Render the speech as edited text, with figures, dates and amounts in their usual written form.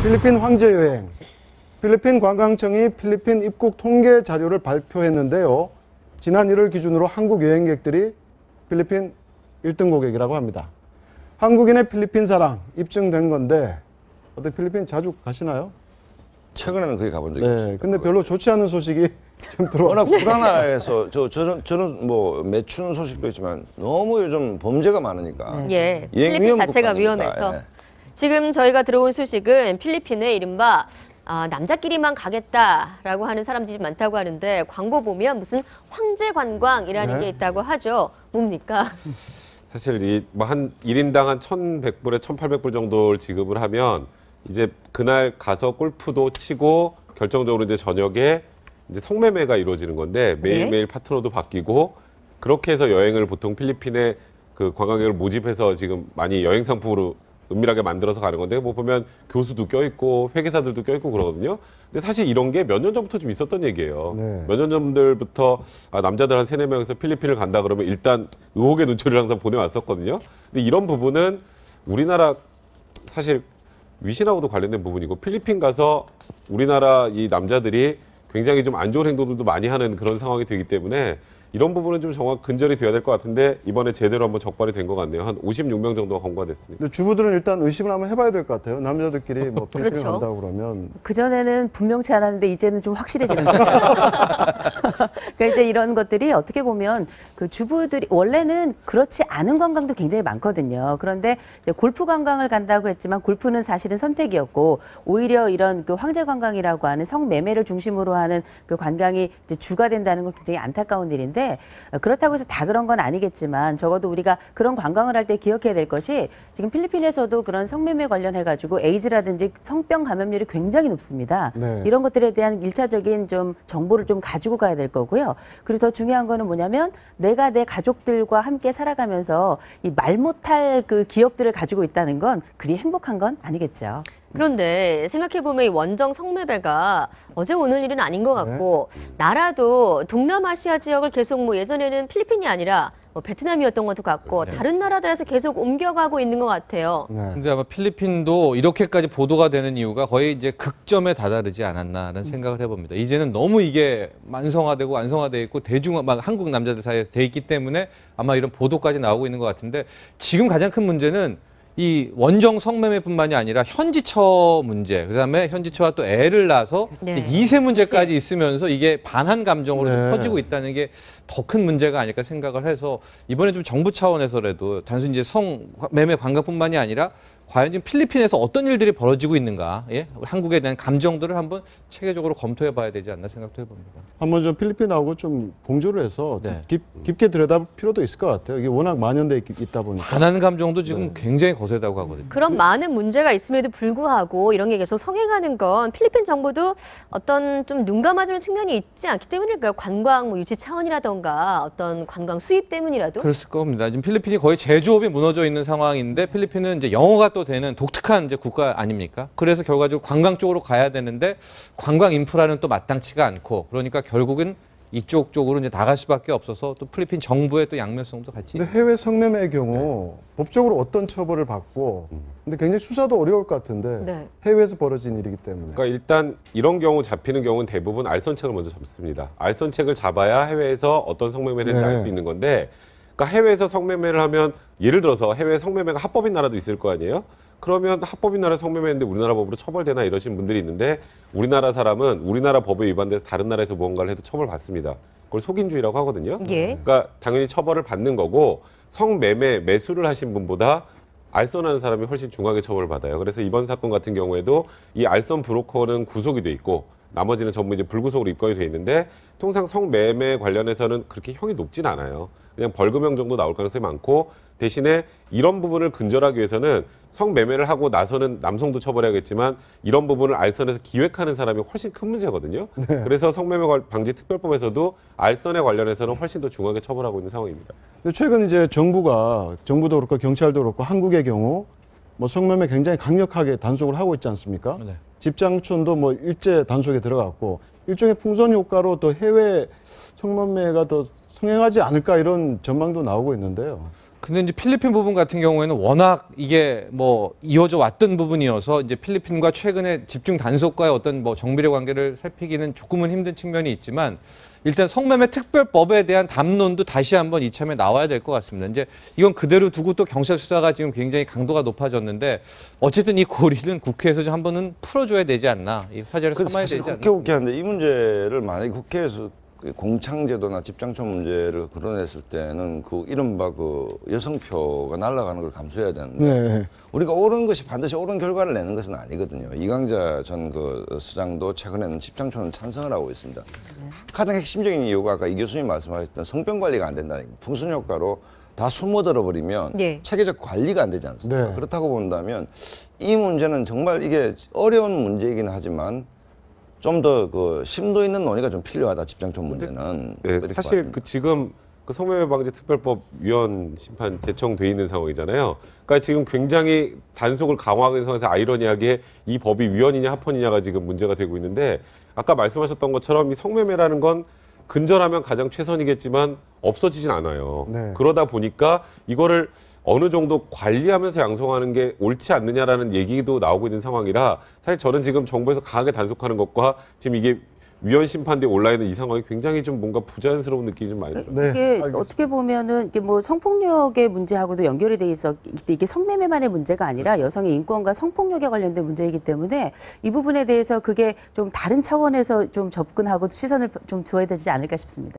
필리핀 황제 여행. 필리핀 관광청이 필리핀 입국 통계 자료를 발표했는데요. 지난 1월 기준으로 한국 여행객들이 필리핀 1등 고객이라고 합니다. 한국인의 필리핀 사랑 입증된 건데 어떻게 필리핀 자주 가시나요? 최근에는 거기 가본 적이 없어요. 네, 근데 별로 좋지 않은 소식이 좀 워낙 들어왔어요. 불안해서 저는 뭐 매춘 소식도 있지만 너무 요즘 범죄가 많으니까 예, 여행 필리핀 위험 자체가 국가니까, 위험해서. 예. 지금 저희가 들어온 소식은 필리핀에 이른바 남자끼리만 가겠다라고 하는 사람들이 많다고 하는데 광고 보면 무슨 황제 관광이라는 네. 게 있다고 하죠. 뭡니까? 사실 한 1인당 한 1,100불에 1,800불 정도를 지급을 하면 이제 그날 가서 골프도 치고 결정적으로 이제 저녁에 이제 성매매가 이루어지는 건데 매일매일 파트너도 바뀌고 그렇게 해서 여행을 보통 필리핀에 그 관광객을 모집해서 지금 많이 여행 상품으로 은밀하게 만들어서 가는 건데 뭐 보면 교수도 껴있고 회계사들도 껴있고 그러거든요. 근데 사실 이런 게 몇 년 전부터 좀 있었던 얘기예요. 네. 몇 년 전부터 남자들 한 3-4명에서 필리핀을 간다 그러면 일단 의혹의 눈초리를 항상 보내왔었거든요. 근데 이런 부분은 우리나라 사실 위신하고도 관련된 부분이고 필리핀 가서 우리나라 이 남자들이 굉장히 좀 안 좋은 행동들도 많이 하는 그런 상황이 되기 때문에 이런 부분은 좀 정확 근절이 돼야 될 것 같은데 이번에 제대로 한번 적발이 된 것 같네요. 한 56명 정도가 검거가 됐습니다. 근데 주부들은 일단 의심을 한번 해봐야 될 것 같아요. 남자들끼리 뭐 필리핀 그렇죠. 간다고 그러면. 그전에는 분명치 않았는데 이제는 좀 확실해지는 거죠. 그러니까 이제 이런 것들이 어떻게 보면 그 주부들이 원래는 그렇지 않은 관광도 굉장히 많거든요. 그런데 이제 골프 관광을 간다고 했지만 골프는 사실은 선택이었고 오히려 이런 그 황제 관광이라고 하는 성매매를 중심으로 하는 그 관광이 이제 주가 된다는 건 굉장히 안타까운 일인데 그렇다고 해서 다 그런 건 아니겠지만 적어도 우리가 그런 관광을 할 때 기억해야 될 것이 지금 필리핀에서도 그런 성매매 관련해 가지고 에이즈라든지 성병 감염률이 굉장히 높습니다. 네. 이런 것들에 대한 일차적인 좀 정보를 좀 가지고 가야 될 거고요. 그리고 더 중요한 거는 뭐냐면 내가 내 가족들과 함께 살아가면서 이 말 못할 그 기억들을 가지고 있다는 건 그리 행복한 건 아니겠죠. 그런데 생각해보면 이 원정 성매매가 어제 오늘 일은 아닌 것 같고 나라도 동남아시아 지역을 계속 뭐 예전에는 필리핀이 아니라 뭐 베트남이었던 것도 같고 다른 나라들에서 계속 옮겨가고 있는 것 같아요. 네. 근데 아마 필리핀도 이렇게까지 보도가 되는 이유가 거의 이제 극점에 다다르지 않았나라는 생각을 해봅니다. 이제는 너무 이게 만성화되고 완성화돼 있고 막 한국 남자들 사이에서 돼 있기 때문에 아마 이런 보도까지 나오고 있는 것 같은데 지금 가장 큰 문제는 이 원정 성매매뿐만이 아니라 현지처 문제, 그다음에 현지처와 또 애를 낳아서 네. 2세 문제까지 있으면서 이게 반한 감정으로 좀 네. 퍼지고 있다는 게 더 큰 문제가 아닐까 생각을 해서 이번에 좀 정부 차원에서라도 단순히 이제 성매매 관광뿐만이 아니라 과연 지금 필리핀에서 어떤 일들이 벌어지고 있는가, 예? 한국에 대한 감정들을 한번 체계적으로 검토해 봐야 되지 않나 생각도 해봅니다. 한번 좀 필리핀하고 좀 공조를 해서 네. 깊게 들여다볼 필요도 있을 것 같아요. 이게 워낙 만연돼 있다 보니까. 반한 감정도 지금 굉장히 거세다고 하거든요. 그런 많은 문제가 있음에도 불구하고 이런 게 계속 성행하는 건 필리핀 정부도 어떤 좀 눈 감아주는 측면이 있지 않기 때문일까요? 관광 뭐 유치 차원이라던가 어떤 관광 수입 때문이라도? 그랬을 겁니다. 지금 필리핀이 거의 제조업이 무너져 있는 상황인데 필리핀은 이제 영어가 또 되는 독특한 이제 국가 아닙니까? 그래서 결과적으로 관광 쪽으로 가야 되는데 관광 인프라는 또 마땅치가 않고 그러니까 결국은 이쪽 쪽으로 이제 나갈 수밖에 없어서 또 필리핀 정부의 또 양면성도 같이. 근데 해외 성매매의 경우 법적으로 어떤 처벌을 받고 근데 굉장히 수사도 어려울 것 같은데 네. 해외에서 벌어진 일이기 때문에. 그러니까 일단 이런 경우 잡히는 경우는 대부분 알선책을 먼저 잡습니다. 알선책을 잡아야 해외에서 어떤 성매매를 했는지 네. 알 수 있는 건데 그러니까 해외에서 성매매를 하면 예를 들어서 해외 성매매가 합법인 나라도 있을 거 아니에요? 그러면 합법인 나라 성매매인데 우리나라 법으로 처벌되나 이러신 분들이 있는데 우리나라 사람은 우리나라 법에 위반돼서 다른 나라에서 무언가를 해도 처벌받습니다. 그걸 속인주의라고 하거든요. 예. 그러니까 당연히 처벌을 받는 거고 성매매, 매수를 하신 분보다 알선하는 사람이 훨씬 중하게 처벌받아요. 그래서 이번 사건 같은 경우에도 이 알선 브로커는 구속이 돼 있고 나머지는 전부 이제 불구속으로 입건이 돼 있는데 통상 성매매 관련해서는 그렇게 형이 높진 않아요. 그냥 벌금형 정도 나올 가능성이 많고 대신에 이런 부분을 근절하기 위해서는 성매매를 하고 나서는 남성도 처벌해야겠지만 이런 부분을 알선해서 기획하는 사람이 훨씬 큰 문제거든요. 그래서 성매매 방지 특별법에서도 알선에 관련해서는 훨씬 더 중하게 처벌하고 있는 상황입니다. 근데 최근 이제 정부도 그렇고 경찰도 그렇고 한국의 경우 뭐 성매매 굉장히 강력하게 단속을 하고 있지 않습니까? 네. 집장촌도 뭐 일제 단속에 들어갔고 일종의 풍선 효과로 더 해외 성매매가 더 성행하지 않을까 이런 전망도 나오고 있는데요. 근데 이제 필리핀 부분 같은 경우에는 워낙 이게 뭐 이어져 왔던 부분이어서 이제 필리핀과 최근에 집중 단속과의 어떤 뭐 정비례 관계를 살피기는 조금은 힘든 측면이 있지만 일단 성매매 특별법에 대한 담론도 다시 한번 이참에 나와야 될 것 같습니다. 이제 이건 그대로 두고 또 경찰 수사가 지금 굉장히 강도가 높아졌는데 어쨌든 이 고리는 국회에서 좀 한번은 풀어줘야 되지 않나, 이 화제를 그 삼아야 사실 되지 않나. 국회 한데 이 문제를 만약에 국회에서 그 공창제도나 집장촌 문제를 거론했을 때는 그 이른바 그 여성표가 날아가는 걸 감수해야 되는데 네. 우리가 옳은 것이 반드시 옳은 결과를 내는 것은 아니거든요. 이강자 전 그 수장도 최근에는 집장촌은 찬성을 하고 있습니다. 가장 핵심적인 이유가 아까 이 교수님 말씀하셨던 성병 관리가 안 된다는 거예요. 풍선 효과로 다 숨어들어 버리면 네. 체계적 관리가 안 되지 않습니까? 네. 그렇다고 본다면 이 문제는 정말 이게 어려운 문제이긴 하지만 좀 더 그 심도 있는 논의가 좀 필요하다. 집장촌 문제는. 네, 이렇게 사실 봤습니다. 그 지금 그 성매매 방지 특별법 위원 심판 제청돼 있는 상황이잖아요. 그러니까 지금 굉장히 단속을 강화하는 상황에서 아이러니하게 이 법이 위헌이냐 합헌이냐가 지금 문제가 되고 있는데 아까 말씀하셨던 것처럼 이 성매매라는 건 근절하면 가장 최선이겠지만 없어지진 않아요. 네. 그러다 보니까 이거를 어느 정도 관리하면서 양성하는 게 옳지 않느냐라는 얘기도 나오고 있는 상황이라 사실 저는 지금 정부에서 강하게 단속하는 것과 지금 이게 위헌 심판대에 올라 있는 이 상황이 굉장히 좀 뭔가 부자연스러운 느낌이 좀 많이 들어요. 네, 이게 알겠습니다. 어떻게 보면은 이게 뭐 성폭력의 문제하고도 연결이 돼 있어 이게 성매매만의 문제가 아니라 여성의 인권과 성폭력에 관련된 문제이기 때문에 이 부분에 대해서 그게 좀 다른 차원에서 좀 접근하고 시선을 좀 두어야 되지 않을까 싶습니다.